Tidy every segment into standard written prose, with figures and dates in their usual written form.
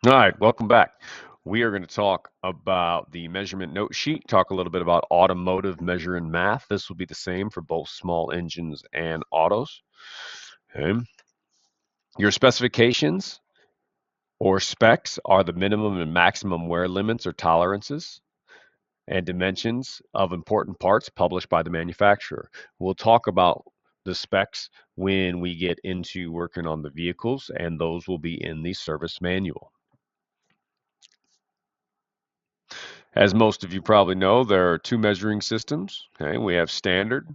All right, welcome back. We are going to talk about the measurement note sheet, talk a little bit about automotive measure and math. This will be the same for both small engines and autos. Okay. Your specifications or specs are the minimum and maximum wear limits or tolerances and dimensions of important parts published by the manufacturer. We'll talk about the specs when we get into working on the vehicles, and those will be in the service manual. As most of you probably know, there are two measuring systems. Okay, we have standard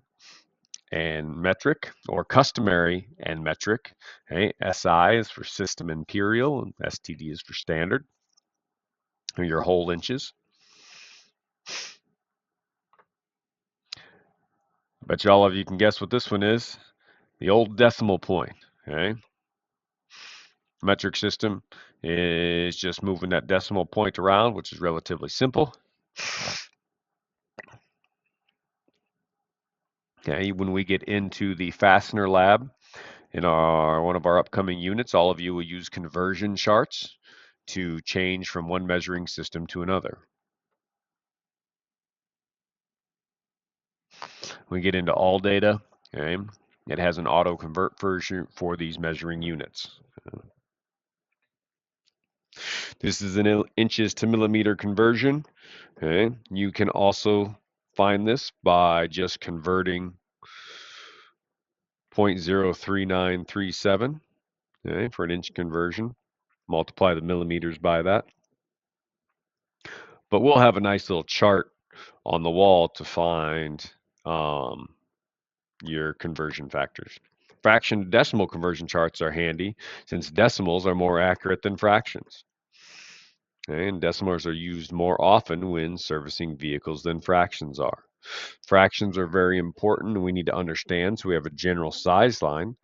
and metric, or customary and metric. Okay, SI is for system imperial, and STD is for standard, or your whole inches. Bet you all of you can guess what this one is. The old decimal point. Okay, metric system is just moving that decimal point around, which is relatively simple. Okay, when we get into the fastener lab, in one of our upcoming units, all of you will use conversion charts to change from one measuring system to another. We get into ALLDATA, okay, it has an auto convert version for these measuring units. This is an inches to millimeter conversion. Okay, you can also find this by just converting 0.03937, okay, for an inch conversion. Multiply the millimeters by that. But we'll have a nice little chart on the wall to find your conversion factors. Fraction to decimal conversion charts are handy since decimals are more accurate than fractions. Okay, and decimals are used more often when servicing vehicles than fractions are. Fractions are very important and we need to understand, so we have a general size line,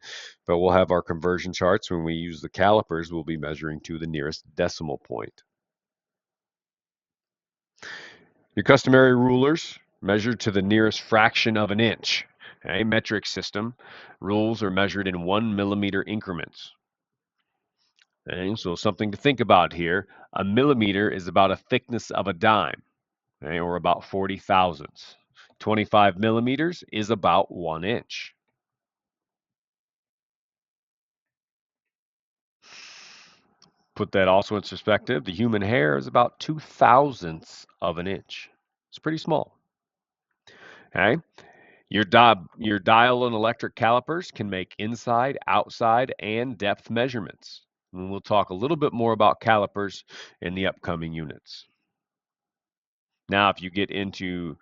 but we'll have our conversion charts. When we use the calipers, we'll be measuring to the nearest decimal point. Your customary rulers measured to the nearest fraction of an inch. A metric system rules are measured in 1 millimeter increments. Okay, so something to think about here. A millimeter is about a thickness of a dime, okay, or about 40 thousandths. 25 millimeters is about 1 inch. Put that also in perspective. The human hair is about 2 thousandths of an inch. It's pretty small. Okay. Your dial and electric calipers can make inside, outside, and depth measurements. And we'll talk a little bit more about calipers in the upcoming units. Now, if you get into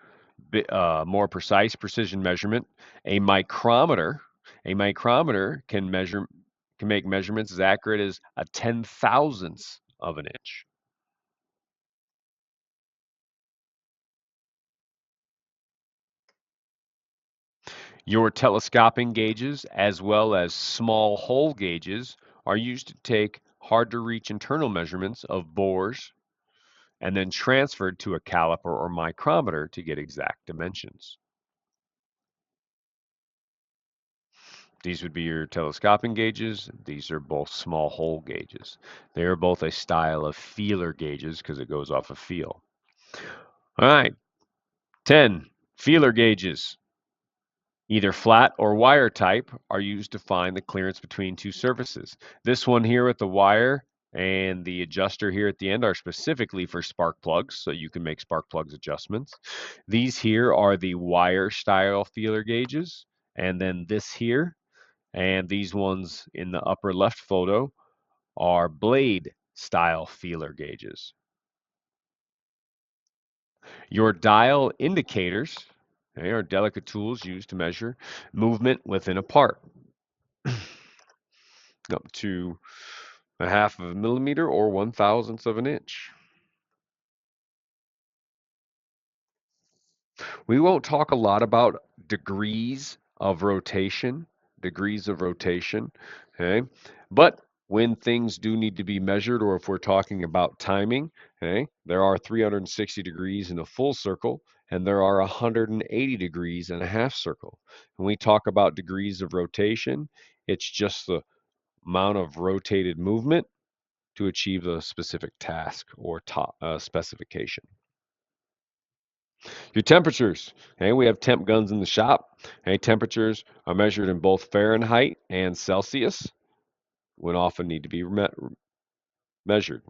more precise precision measurement, a micrometer can make measurements as accurate as a 10,000th of an inch. Your telescoping gauges, as well as small hole gauges, are used to take hard to reach internal measurements of bores and then transferred to a caliper or micrometer to get exact dimensions. These would be your telescoping gauges. These are both small hole gauges. They are both a style of feeler gauges because it goes off a feel. All right, 10 feeler gauges. Either flat or wire type are used to find the clearance between two surfaces. This one here with the wire and the adjuster here at the end are specifically for spark plugs, so you can make spark plugs adjustments. These here are the wire style feeler gauges, and then this here, and these ones in the upper left photo are blade style feeler gauges. Your dial indicators, they are delicate tools used to measure movement within a part. Up to a half of a millimeter or 1,000th of an inch. We won't talk a lot about degrees of rotation, okay? But when things do need to be measured, or if we're talking about timing, okay, there are 360 degrees in a full circle, and there are 180 degrees in a half circle. When we talk about degrees of rotation, it's just the amount of rotated movement to achieve a specific task or specification. Your temperatures. Okay, we have temp guns in the shop. Okay, temperatures are measured in both Fahrenheit and Celsius when often need to be measured.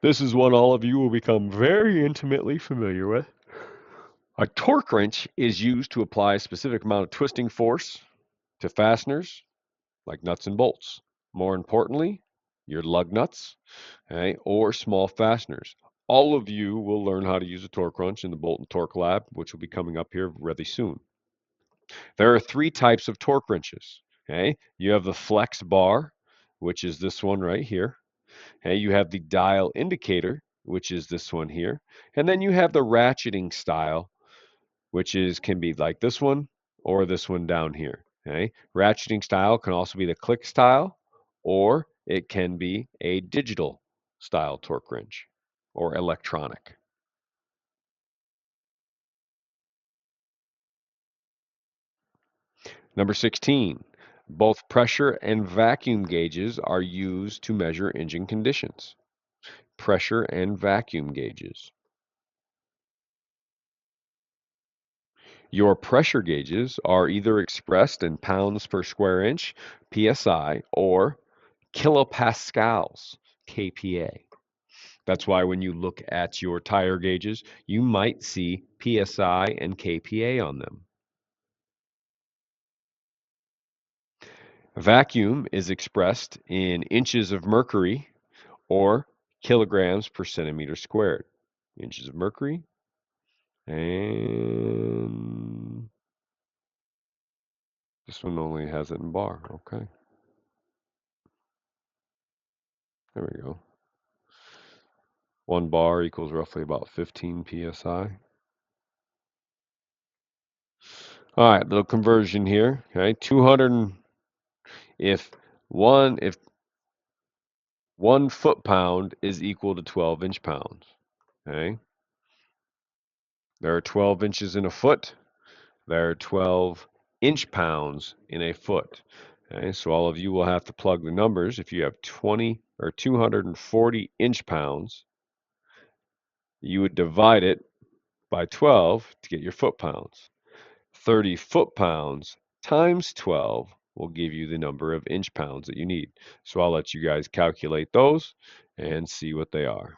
This is one all of you will become very intimately familiar with. A torque wrench is used to apply a specific amount of twisting force to fasteners like nuts and bolts. More importantly, your lug nuts, okay, or small fasteners. All of you will learn how to use a torque wrench in the Bolt and Torque Lab, which will be coming up here really soon. There are three types of torque wrenches. Okay, you have the flex bar, which is this one right here. Okay, you have the dial indicator, which is this one here, and then you have the ratcheting style, which can be like this one or this one down here. Okay, ratcheting style can also be the click style, or it can be a digital style torque wrench or electronic. Number 16, both pressure and vacuum gauges are used to measure engine conditions. Pressure and vacuum gauges. Your pressure gauges are either expressed in pounds per square inch, PSI, or kilopascals, kPa. That's why when you look at your tire gauges, you might see PSI and kPa on them. Vacuum is expressed in inches of mercury or kilograms per centimeter squared. Inches of mercury and this one only has it in bar. Okay. There we go. 1 bar equals roughly about 15 psi. All right, little conversion here. Okay, 200. If 1 foot-pound is equal to 12 inch-pounds. Okay, there are 12 inches in a foot. There are 12 inch-pounds in a foot. Okay, so all of you will have to plug the numbers. If you have 20 or 240 inch-pounds, you would divide it by 12 to get your foot-pounds. 30 foot-pounds times 12 will give you the number of inch-pounds that you need. So I'll let you guys calculate those and see what they are.